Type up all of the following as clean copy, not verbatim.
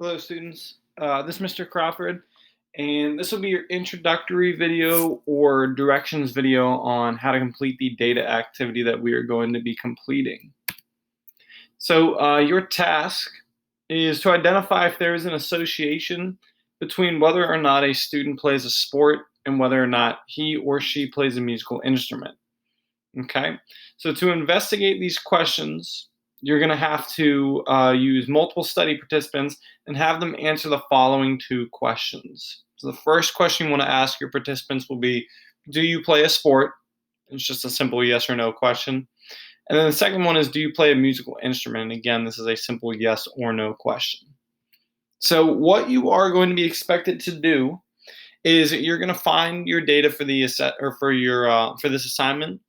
Hello, students. This is Mr. Crawford, and this will be your introductory video or directions video on how to complete the data activity that we are going to be completing. So your task is to identify if there is an association between whether or not a student plays a sport and whether or not he or she plays a musical instrument. Okay, so to investigate these questions, you're going to have to use multiple study participants and have them answer the following two questions. So the first question you want to ask your participants will be, do you play a sport? It's just a simple yes or no question. And then the second one is, do you play a musical instrument? And again, this is a simple yes or no question. So what you are going to be expected to do is you're going to find your data for the for this assignment.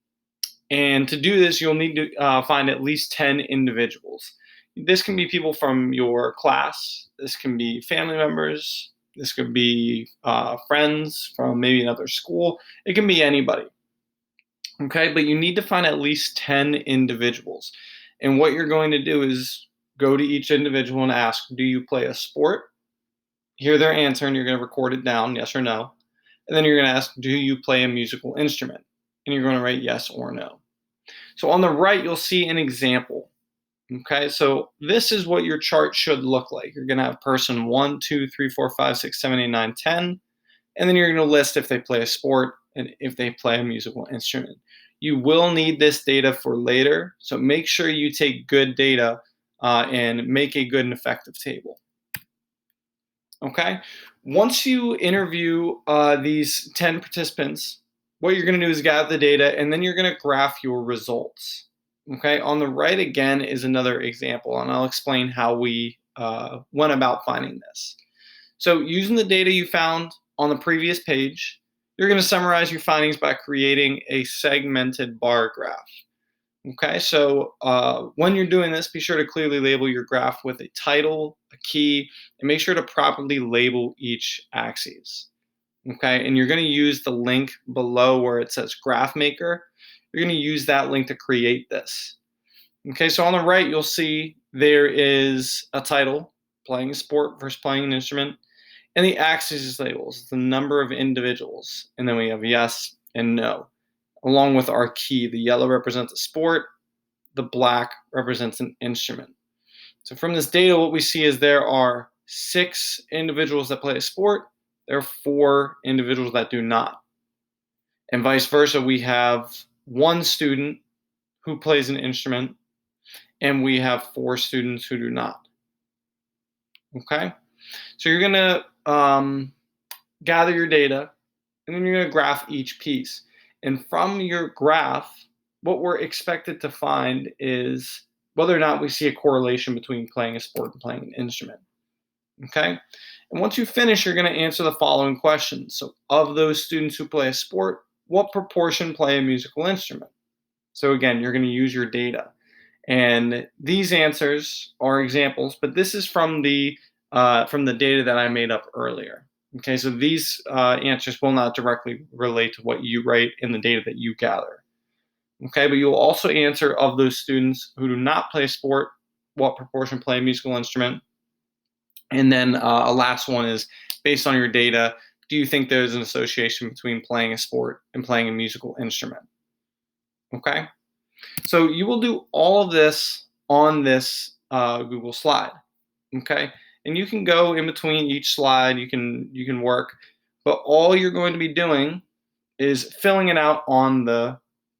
And to do this, you'll need to find at least 10 individuals. This can be people from your class. This can be family members. This could be friends from maybe another school. It can be anybody. Okay, but you need to find at least 10 individuals. And what you're going to do is go to each individual and ask, do you play a sport? Hear their answer, and you're going to record it down, yes or no. And then you're going to ask, do you play a musical instrument? And you're going to write yes or no. So on the right, you'll see an example. Okay, so this is what your chart should look like. You're going to have person 1, 2, 3, 4, 5, 6, 7, 8, 9, 10. And then you're going to list if they play a sport and if they play a musical instrument. You will need this data for later, so make sure you take good data and make a good and effective table. Okay, once you interview these 10 participants, what you're going to do is gather the data, and then you're going to graph your results. Okay, on the right again is another example, and I'll explain how we went about finding this. So using the data you found on the previous page, you're going to summarize your findings by creating a segmented bar graph. Okay, so when you're doing this, be sure to clearly label your graph with a title, a key, and make sure to properly label each axis. Okay, and you're going to use the link below where it says Graph Maker. You're going to use that link to create this. Okay, so on the right, you'll see there is a title, playing a sport versus playing an instrument, and the axis labels, the number of individuals, and then we have yes and no, along with our key. The yellow represents a sport, the black represents an instrument. So from this data, what we see is there are 6 individuals that play a sport, there are 4 individuals that do not. And vice versa, we have 1 student who plays an instrument, and we have 4 students who do not. Okay? So you're going to gather your data, and then you're going to graph each piece. And from your graph, what we're expected to find is whether or not we see a correlation between playing a sport and playing an instrument. Okay? And once you finish, you're going to answer the following questions. So of those students who play a sport, what proportion play a musical instrument? So again, you're going to use your data. And these answers are examples, but this is from the data that I made up earlier. Okay, so these answers will not directly relate to what you write in the data that you gather. Okay, but you'll also answer of those students who do not play sport, what proportion play a musical instrument? And then a last one is, based on your data, do you think there's an association between playing a sport and playing a musical instrument? Okay, so you will do all of this on this Google slide. Okay, and you can go in between each slide, you can work, but all you're going to be doing is filling it out on the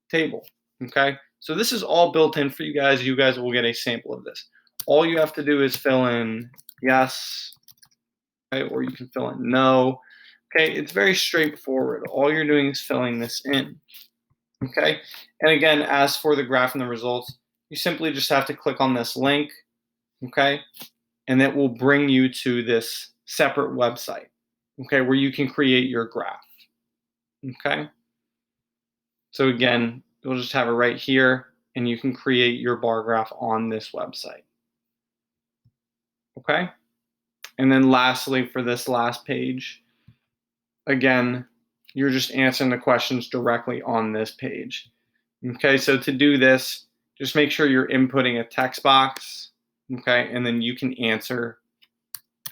table. Okay, so this is all built in for you guys. You guys will get a sample of this. All you have to do is fill in yes, okay, or you can fill in no. Okay, it's very straightforward. All you're doing is filling this in. Okay, and again, as for the graph and the results, you simply just have to click on this link. Okay, and that will bring you to this separate website, okay, where you can create your graph. Okay, so again, you'll just have it right here, and you can create your bar graph on this website. Okay, and then lastly, for this last page, again, you're just answering the questions directly on this page. Okay, so to do this, just make sure you're inputting a text box, okay, and then you can answer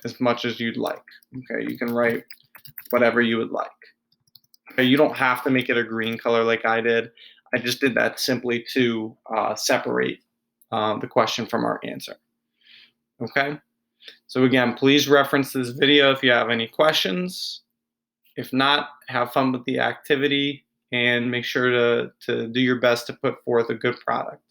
as much as you'd like. Okay, you can write whatever you would like. Okay, you don't have to make it a green color like I did. I just did that simply to separate the question from our answer. Okay, so again, please reference this video if you have any questions. If not, have fun with the activity and make sure to do your best to put forth a good product.